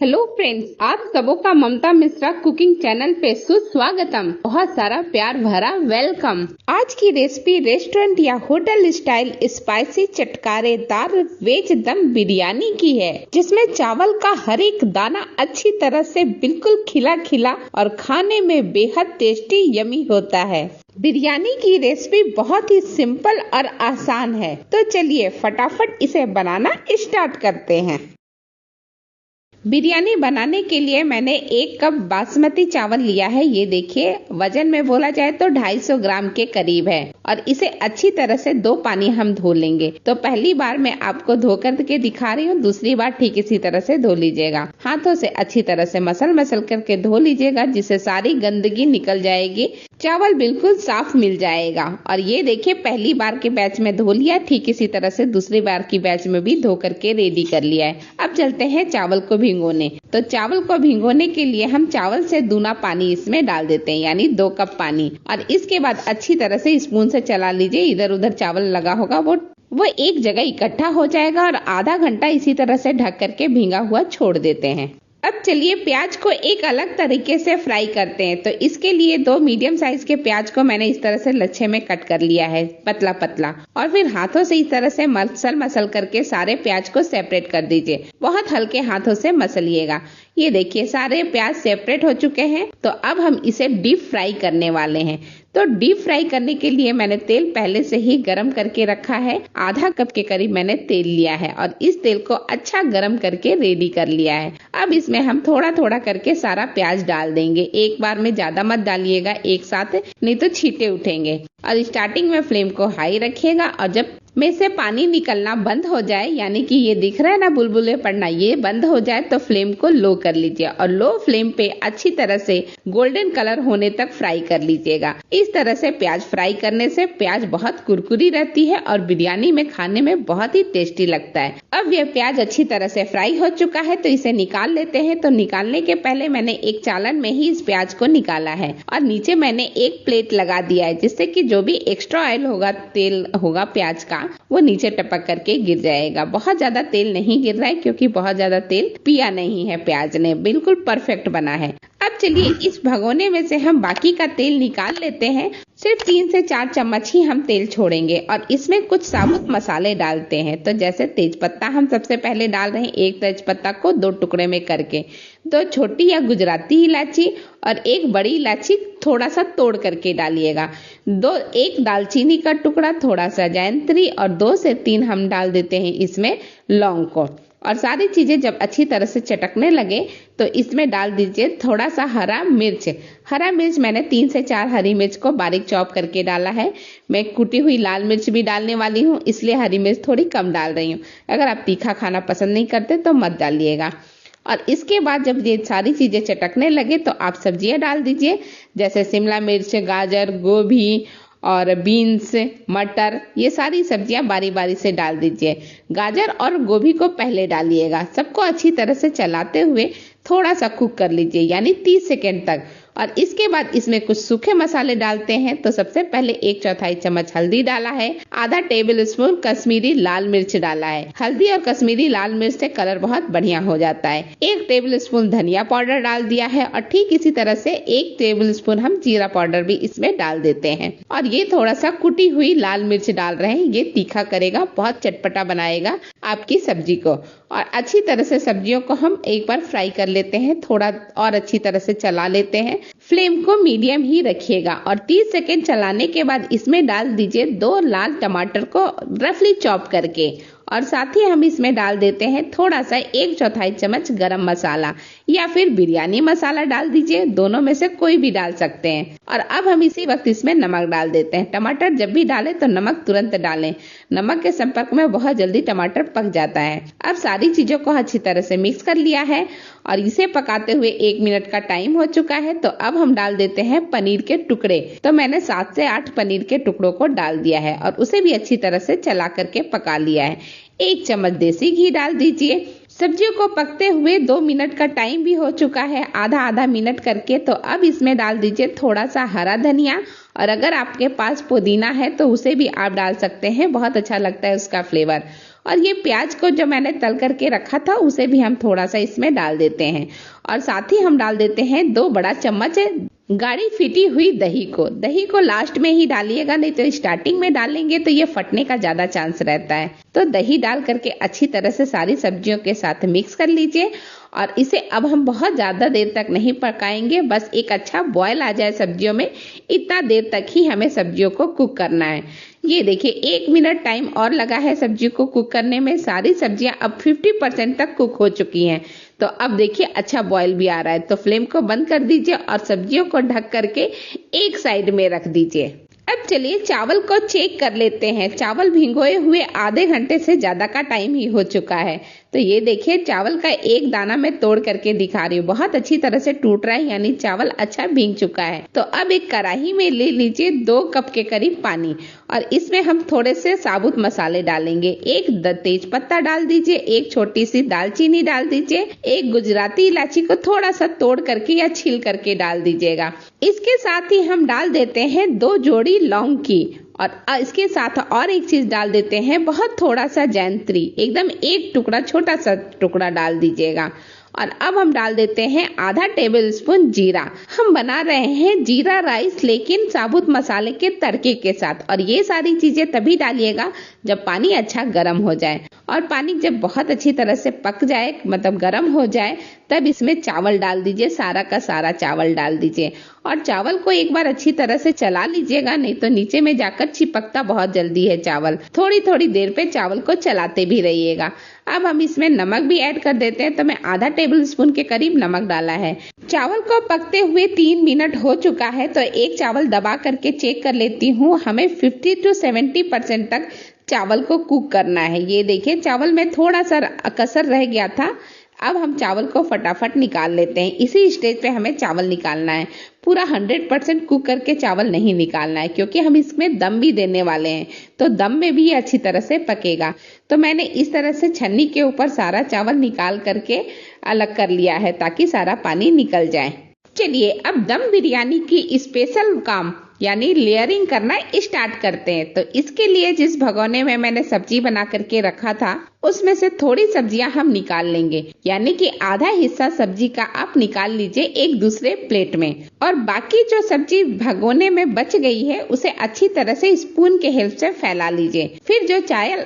Hello friends, आप सबों का ममता मिश्रा कुकिंग चैनल पे सुस्वागतम। बहुत सारा प्यार भरा वेलकम। आज की रेसिपी रेस्टोरेंट या होटल स्टाइल स्पाइसी चटकारेदार वेज दम बिरयानी की है, जिसमें चावल का हर एक दाना अच्छी तरह से बिल्कुल खिला खिला और खाने में बेहद टेस्टी यमी होता है। बिरयानी की रेसिपी बहुत ही सिंपल और आसान है, तो चलिए फटाफट इसे बनाना स्टार्ट करते हैं। बिरयानी बनाने के लिए मैंने 1 कप बासमती चावल लिया है। ये देखिए, वजन में बोला जाए तो 250 ग्राम के करीब है और इसे अच्छी तरह से 2 पानी हम धो लेंगे। तो पहली बार मैं आपको धो कर के दिखा रही हूँ, दूसरी बार ठीक इसी तरह से धो लीजिएगा। हाथों से अच्छी तरह से मसल करके धो लीजिएगा, जिससे सारी गंदगी निकल जाएगी, चावल बिल्कुल साफ मिल जाएगा। और ये देखिए, पहली बार के बैच में धो लिया, ठीक इसी तरह से दूसरी बार की बैच में भी धो करके रेडी कर लिया है। अब चलते हैं चावल को भिगोने। तो चावल को भिगोने के लिए हम चावल से दूना पानी इसमें डाल देते हैं, यानी 2 कप पानी। और इसके बाद अच्छी तरह से स्पून से चला लीजिए, इधर उधर चावल लगा होगा वो एक जगह इकट्ठा हो जाएगा। और आधा घंटा इसी तरह से ढक करके भींगा हुआ छोड़ देते हैं। अब चलिए प्याज को एक अलग तरीके से फ्राई करते हैं। तो इसके लिए 2 मीडियम साइज के प्याज को मैंने इस तरह से लच्छे में कट कर लिया है, पतला पतला। और फिर हाथों से इस तरह से मसल करके सारे प्याज को सेपरेट कर दीजिए। बहुत हल्के हाथों से मसलिएगा। ये देखिए, सारे प्याज सेपरेट हो चुके हैं। तो अब हम इसे डीप फ्राई करने वाले हैं। तो डीप फ्राई करने के लिए मैंने तेल पहले से ही गरम करके रखा है। आधा कप के करीब मैंने तेल लिया है और इस तेल को अच्छा गरम करके रेडी कर लिया है। अब इसमें हम थोड़ा थोड़ा करके सारा प्याज डाल देंगे। एक बार में ज्यादा मत डालिएगा एक साथ, नहीं तो छींटे उठेंगे। और स्टार्टिंग में फ्लेम को हाई रखिएगा और जब में से पानी निकलना बंद हो जाए, यानी कि ये दिख रहा है ना बुलबुले पड़ना, ये बंद हो जाए तो फ्लेम को लो कर लीजिए और लो फ्लेम पे अच्छी तरह से गोल्डन कलर होने तक फ्राई कर लीजिएगा। इस तरह से प्याज फ्राई करने से प्याज बहुत कुरकुरी रहती है और बिरयानी में खाने में बहुत ही टेस्टी लगता है। अब यह प्याज अच्छी तरह से फ्राई हो चुका है, तो इसे निकाल लेते हैं। तो निकालने के पहले मैंने एक चालन में ही इस प्याज को निकाला है और नीचे मैंने एक प्लेट लगा दिया है, जिससे कि जो भी एक्स्ट्रा ऑयल होगा, तेल होगा प्याज का, वो नीचे टपक करके गिर जाएगा। बहुत ज्यादा तेल नहीं गिर रहा है, क्योंकि बहुत ज्यादा तेल पिया नहीं है प्याज ने, बिल्कुल परफेक्ट बना है। अब चलिए इस भगोने में से हम बाकी का तेल निकाल लेते हैं। सिर्फ 3 से 4 चम्मच ही हम तेल छोड़ेंगे और इसमें कुछ साबुत मसाले डालते हैं। तो जैसे तेजपत्ता हम सबसे पहले डाल रहे हैं, एक तेजपत्ता को 2 टुकड़े में करके, 2 छोटी या गुजराती इलायची और 1 बड़ी इलायची थोड़ा सा तोड़ करके डालिएगा। 1 दालचीनी का टुकड़ा, थोड़ा सा जैंत्री और 2 से 3 हम डाल देते हैं इसमें लौंग को। और सारी चीजें जब अच्छी तरह से चटकने लगे तो इसमें डाल दीजिए थोड़ा सा हरा मिर्च। हरा मिर्च मैंने 3 से 4 हरी मिर्च को बारीक चॉप करके डाला है। मैं कुटी हुई लाल मिर्च भी डालने वाली हूँ, इसलिए हरी मिर्च थोड़ी कम डाल रही हूँ। अगर आप तीखा खाना पसंद नहीं करते तो मत डालिएगा। और इसके बाद जब ये सारी चीजें चटकने लगे तो आप सब्जियां डाल दीजिए, जैसे शिमला मिर्च, गाजर, गोभी और बीन्स, मटर, ये सारी सब्जियां बारी बारी से डाल दीजिए। गाजर और गोभी को पहले डालिएगा। सबको अच्छी तरह से चलाते हुए थोड़ा सा कुक कर लीजिए, यानी 30 सेकेंड तक। और इसके बाद इसमें कुछ सूखे मसाले डालते हैं। तो सबसे पहले 1/4 चम्मच हल्दी डाला है, आधा टेबल स्पून कश्मीरी लाल मिर्च डाला है। हल्दी और कश्मीरी लाल मिर्च से कलर बहुत बढ़िया हो जाता है। 1 टेबल स्पून धनिया पाउडर डाल दिया है और ठीक इसी तरह से 1 टेबल स्पून हम जीरा पाउडर भी इसमें डाल देते हैं। और ये थोड़ा सा कुटी हुई लाल मिर्च डाल रहे हैं, ये तीखा करेगा, बहुत चटपटा बनाएगा आपकी सब्जी को। और अच्छी तरह से सब्जियों को हम एक बार फ्राई कर लेते हैं, थोड़ा और अच्छी तरह से चला लेते हैं। फ्लेम को मीडियम ही रखिएगा और 30 सेकेंड चलाने के बाद इसमें डाल दीजिए 2 लाल टमाटर को रफली चॉप करके। और साथ ही हम इसमें डाल देते हैं थोड़ा सा 1/4 चम्मच गरम मसाला या फिर बिरयानी मसाला डाल दीजिए, दोनों में से कोई भी डाल सकते हैं। और अब हम इसी वक्त इसमें नमक डाल देते हैं। टमाटर जब भी डालें तो नमक तुरंत डालें, नमक के संपर्क में बहुत जल्दी टमाटर पक जाता है। अब सारी चीजों को अच्छी तरह से मिक्स कर लिया है और इसे पकाते हुए 1 मिनट का टाइम हो चुका है। तो अब हम डाल देते हैं पनीर के टुकड़े। तो मैंने 7 से 8 पनीर के टुकड़ों को डाल दिया है और उसे भी अच्छी तरह से चला करके पका लिया है। 1 चम्मच देसी घी डाल दीजिए। सब्जियों को पकते हुए 2 मिनट का टाइम भी हो चुका है, आधा मिनट करके। तो अब इसमें डाल दीजिए थोड़ा सा हरा धनिया और अगर आपके पास पुदीना है तो उसे भी आप डाल सकते हैं, बहुत अच्छा लगता है उसका फ्लेवर। और ये प्याज को जो मैंने तल करके रखा था उसे भी हम थोड़ा सा इसमें डाल देते हैं। और साथ ही हम डाल देते हैं 2 बड़ा चम्मच गाढ़ी फिटी हुई दही को लास्ट में ही डालिएगा, नहीं तो स्टार्टिंग में डालेंगे तो ये फटने का ज्यादा चांस रहता है। तो दही डाल करके अच्छी तरह से सारी सब्जियों के साथ मिक्स कर लीजिए और इसे अब हम बहुत ज्यादा देर तक नहीं पकाएंगे, बस एक अच्छा बॉयल आ जाए सब्जियों में, इतना देर तक ही हमें सब्जियों को कुक करना है। ये देखिए 1 मिनट टाइम और लगा है सब्जी को कुक करने में। सारी सब्जियां अब 50% तक कुक हो चुकी हैं। तो अब देखिए अच्छा बॉयल भी आ रहा है। तो फ्लेम को बंद कर दीजिए और सब्जियों को ढक करके एक साइड में रख दीजिए। अब चलिए चावल को चेक कर लेते हैं। चावल भिगोए हुए आधे घंटे से ज्यादा का टाइम ही हो चुका है। तो ये देखिए चावल का एक दाना मैं तोड़ करके दिखा रही हूँ, बहुत अच्छी तरह से टूट रहा है, यानी चावल अच्छा भीग चुका है। तो अब एक कढ़ाई में ले लीजिए 2 कप के करीब पानी और इसमें हम थोड़े से साबुत मसाले डालेंगे। एक तेज पत्ता डाल दीजिए, एक छोटी सी दालचीनी डाल दीजिए, एक गुजराती इलायची को थोड़ा सा तोड़ करके या छील करके डाल दीजिएगा। इसके साथ ही हम डाल देते हैं 2 जोड़ी लौंग की और इसके साथ और एक चीज डाल देते हैं, बहुत थोड़ा सा जैंत्री, एकदम एक टुकड़ा, छोटा सा टुकड़ा डाल दीजिएगा। और अब हम डाल देते हैं आधा टेबल स्पून जीरा। हम बना रहे हैं जीरा राइस लेकिन साबुत मसाले के तड़के के साथ। और ये सारी चीजें तभी डालिएगा जब पानी अच्छा गर्म हो जाए। और पानी जब बहुत अच्छी तरह से पक जाए, मतलब गर्म हो जाए, तब इसमें चावल डाल दीजिए, सारा का सारा चावल डाल दीजिए। और चावल को एक बार अच्छी तरह से चला लीजिएगा, नहीं तो नीचे में जाकर चिपकता बहुत जल्दी है चावल। थोड़ी थोड़ी देर पे चावल को चलाते भी रहिएगा। अब हम इसमें नमक भी ऐड कर देते हैं। तो मैं आधा टेबल स्पून के करीब नमक डाला है। चावल को पकते हुए 3 मिनट हो चुका है। तो एक चावल दबा करके चेक कर लेती हूँ। हमें 50 to 70% तक चावल को कुक करना है। ये देखिए चावल में थोड़ा सा कसर रह गया था। अब हम चावल को फटाफट निकाल लेते हैं। इसी स्टेज पे हमें चावल निकालना है। पूरा 100% कुक करके चावल नहीं निकालना है, क्योंकि हम इसमें दम भी देने वाले हैं। तो दम में भी ये अच्छी तरह से पकेगा। तो मैंने इस तरह से छन्नी के ऊपर सारा चावल निकाल करके अलग कर लिया है, ताकि सारा पानी निकल जाए। चलिए अब दम बिरयानी की स्पेशल काम यानी लेयरिंग करना स्टार्ट करते हैं। तो इसके लिए जिस भगोने में मैंने सब्जी बना करके रखा था, उसमें से थोड़ी सब्जियां हम निकाल लेंगे, यानी कि आधा हिस्सा सब्जी का आप निकाल लीजिए एक दूसरे प्लेट में। और बाकी जो सब्जी भगोने में बच गई है उसे अच्छी तरह से स्पून के हेल्प से फैला लीजिए। फिर जो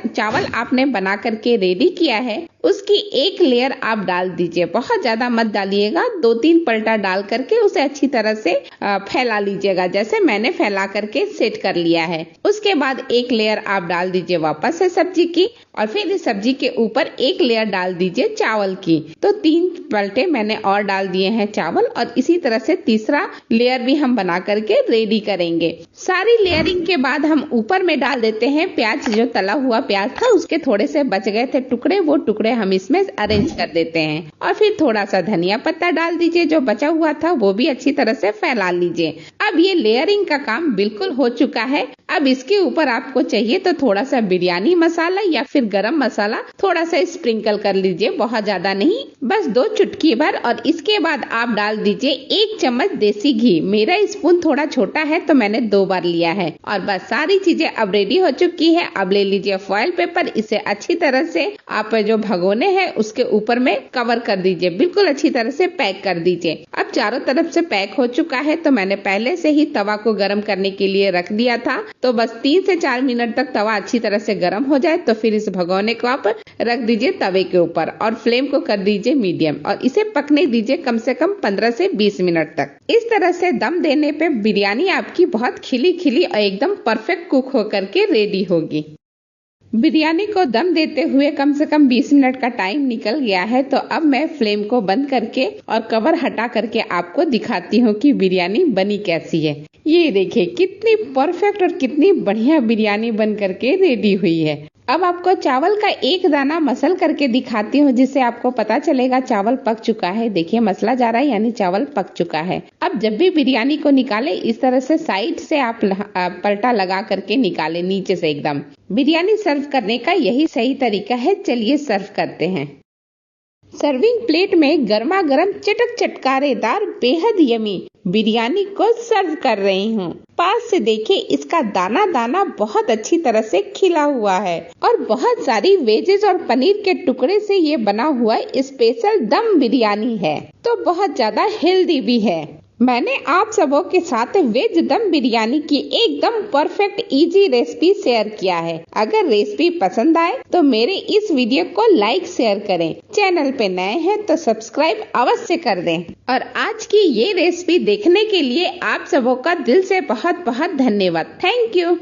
चावल आपने बना करके रेडी किया है उसकी एक लेयर आप डाल दीजिए। बहुत ज्यादा मत डालिएगा, 2-3 पलटा डाल करके उसे अच्छी तरह से फैला लीजिएगा, जैसे मैंने फैला करके सेट कर लिया है। उसके बाद एक लेयर आप डाल दीजिए वापस से सब्जी की, और फिर इस सब्जी के ऊपर एक लेयर डाल दीजिए चावल की। तो 3 पलटे मैंने और डाल दिए हैं चावल, और इसी तरह से तीसरा लेयर भी हम बना करके रेडी करेंगे। सारी लेयरिंग के बाद हम ऊपर में डाल देते हैं प्याज। जो तला हुआ प्याज था उसके थोड़े से बच गए थे टुकड़े, वो टुकड़े हम इसमें अरेंज कर देते हैं। और फिर थोड़ा सा धनिया पत्ता डाल दीजिए, जो बचा हुआ था वो भी अच्छी तरह से फैला लीजिए। अब ये लेयरिंग का काम बिल्कुल हो चुका है। अब इसके ऊपर आपको चाहिए तो थोड़ा सा बिरयानी मसाला या फिर गरम मसाला थोड़ा सा स्प्रिंकल कर लीजिए, बहुत ज्यादा नहीं, बस 2 चुटकी भर। और इसके बाद आप डाल दीजिए 1 चम्मच देसी घी। मेरा स्पून थोड़ा छोटा है तो मैंने 2 बार लिया है। और बस सारी चीजें अब रेडी हो चुकी है। अब ले लीजिए फॉइल पेपर, इसे अच्छी तरह से आप जो भगोने हैं उसके ऊपर में कवर कर दीजिए, बिल्कुल अच्छी तरह से पैक कर दीजिए। अब चारों तरफ से पैक हो चुका है। तो मैंने पहले से ही तवा को गर्म करने के लिए रख दिया था। तो बस 3 से 4 मिनट तक तवा अच्छी तरह से गर्म हो जाए तो फिर इस भगोने को आप रख दीजिए तवे के ऊपर और फ्लेम को कर दीजिए मीडियम, और इसे पकने दीजिए कम से कम 15 से 20 मिनट तक। इस तरह से दम देने पे बिरयानी आपकी बहुत खिली खिली और एकदम परफेक्ट कुक होकर के रेडी होगी। बिरयानी को दम देते हुए कम से कम 20 मिनट का टाइम निकल गया है। तो अब मैं फ्लेम को बंद करके और कवर हटा करके आपको दिखाती हूँ कि बिरयानी बनी कैसी है। ये देखिए कितनी परफेक्ट और कितनी बढ़िया बिरयानी बन करके रेडी हुई है। अब आपको चावल का एक दाना मसल करके दिखाती हूँ, जिससे आपको पता चलेगा चावल पक चुका है। देखिए मसला जा रहा है, यानी चावल पक चुका है। अब जब भी बिरयानी को निकाले इस तरह से साइड से आप पलटा लगा करके निकाले, नीचे से एकदम। बिरयानी सर्व करने का यही सही तरीका है। चलिए सर्व करते हैं। सर्विंग प्लेट में गर्मा गर्म चटक चटकारेदार बेहद यमी बिरयानी को सर्व कर रही हूँ। पास से देखिए, इसका दाना दाना बहुत अच्छी तरह से खिला हुआ है और बहुत सारी वेजेस और पनीर के टुकड़े से ये बना हुआ स्पेशल दम बिरयानी है, तो बहुत ज्यादा हेल्दी भी है। मैंने आप सबों के साथ वेज दम बिरयानी की एकदम परफेक्ट इजी रेसिपी शेयर किया है। अगर रेसिपी पसंद आए तो मेरे इस वीडियो को लाइक शेयर करें। चैनल पे नए हैं तो सब्सक्राइब अवश्य कर दें। और आज की ये रेसिपी देखने के लिए आप सबों का दिल से बहुत बहुत धन्यवाद। Thank you.